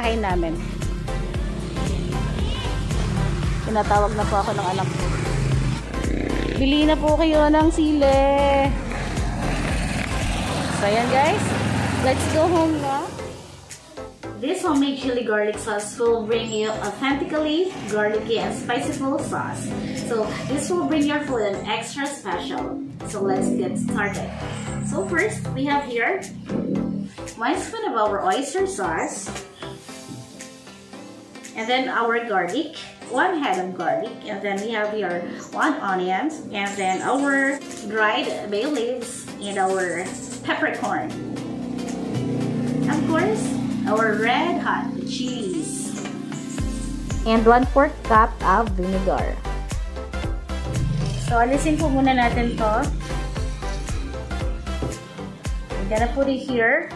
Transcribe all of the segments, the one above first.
bahay namin. Tinatawag na po ako ng anak ko. Bili na po kayo ng sili. So, ayan guys. Let's go home na. This homemade chili garlic sauce will bring you authentically garlicky and spicyful sauce. So, this will bring your food an extra special. So, let's get started. So, first, we have here 1 spoon of our oyster sauce. And then our garlic. 1 head of garlic, and then we have here 1 onion, and then our dried bay leaves and our peppercorn. Of course, our red hot cheese. And 1/4 cup of vinegar. So, alisin po muna natin to. We're gonna put it here.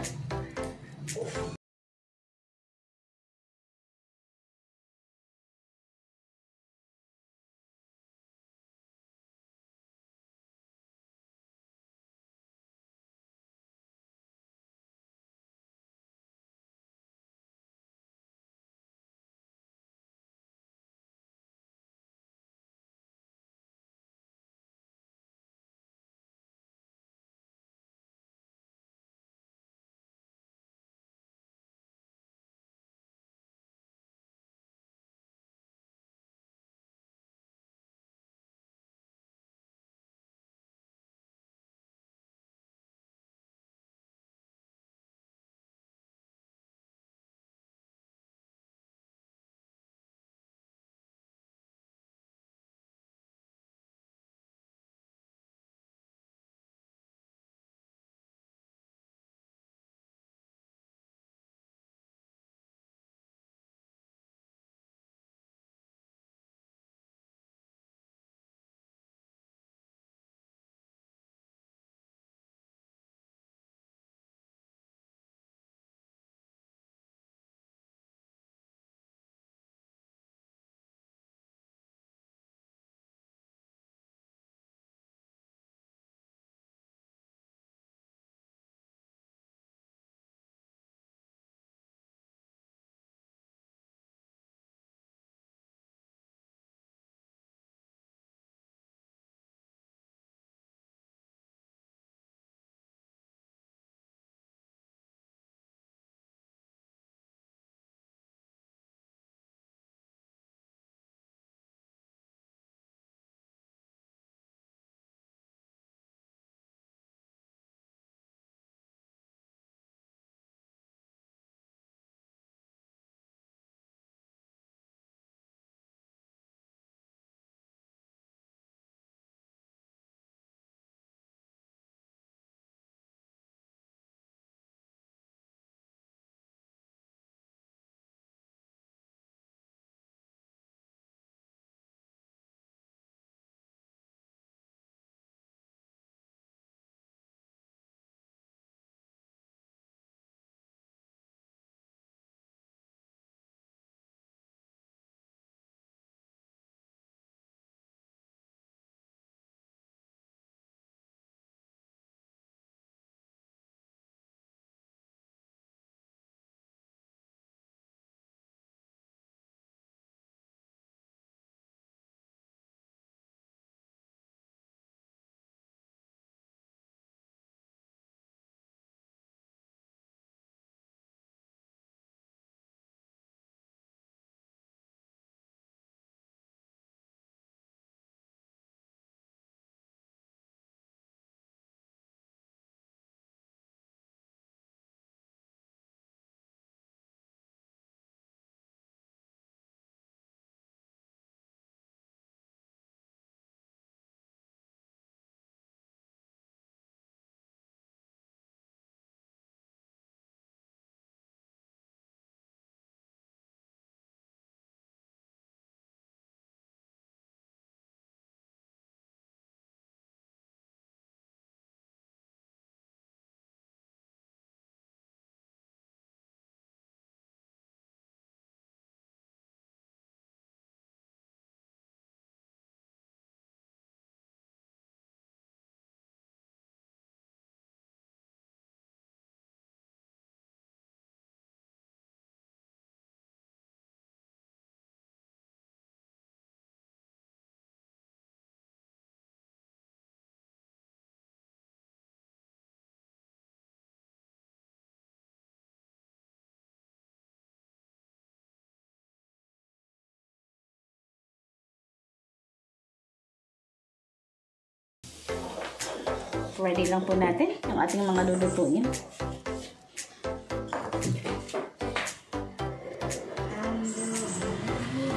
ready lang po natin yung ating mga lulutuin.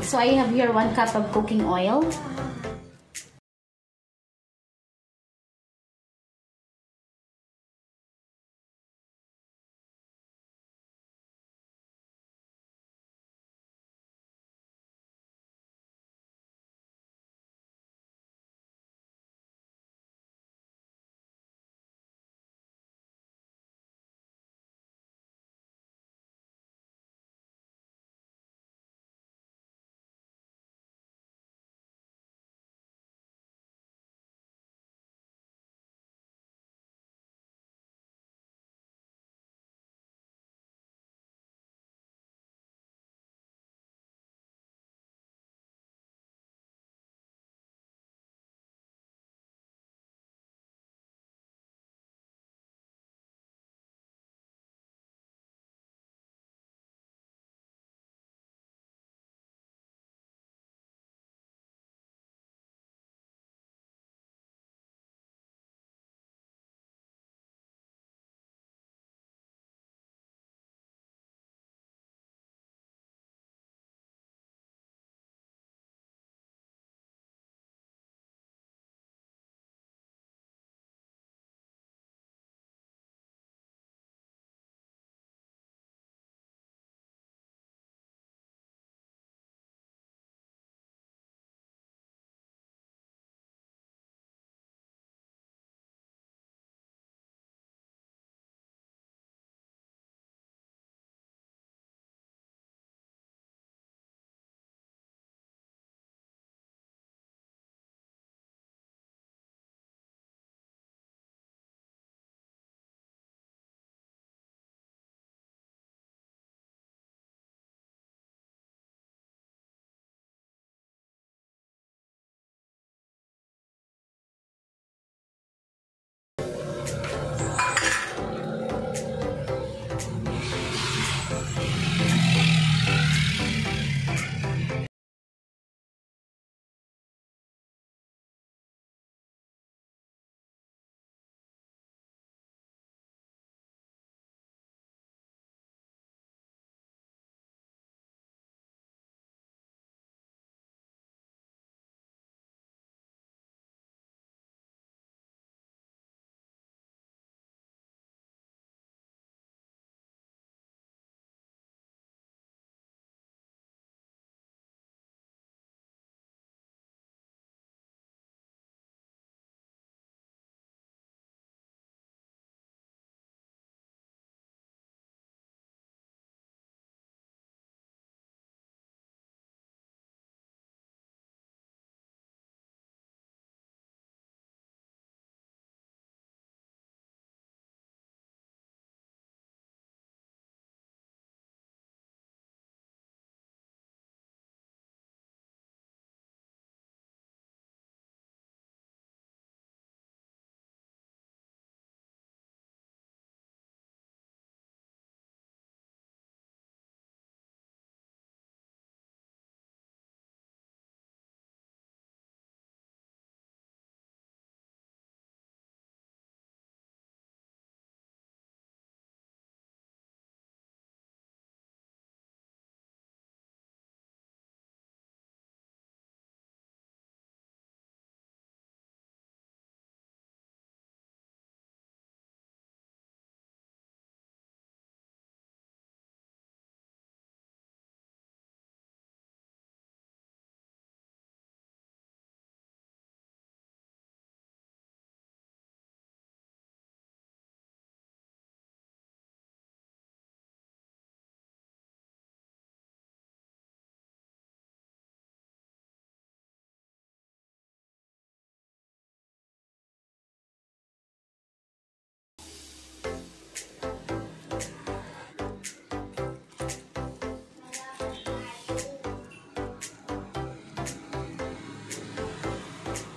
So I have here 1 cup of cooking oil.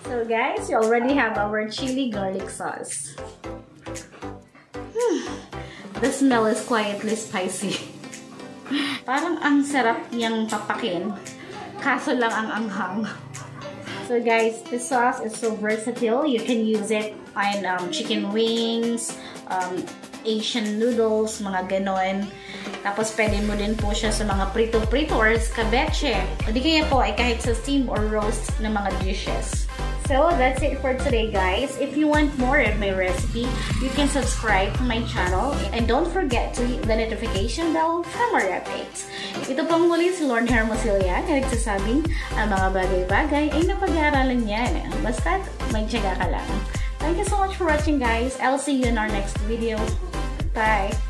So guys, you already have our chili garlic sauce. The smell is quietly spicy. Parang ang sarap niyang papakin, kaso lang ang anghang. So guys, this sauce is so versatile. You can use it and chicken wings, Asian noodles, mga ganon. Tapos pwede mo din po siya sa mga prito-prito or escabeche. O di kaya po ay kahit sa steam or roast na mga dishes. So, that's it for today, guys. If you want more of my recipe, you can subscribe to my channel. And don't forget to hit the notification bell for more updates. Ito pang muli si Lord Hermosilla na nagsasabing ang mga bagay-bagay ay napag-aaralan yan. Basta may tiyaga ka lang. Thank you so much for watching, guys. I'll see you in our next video. Bye!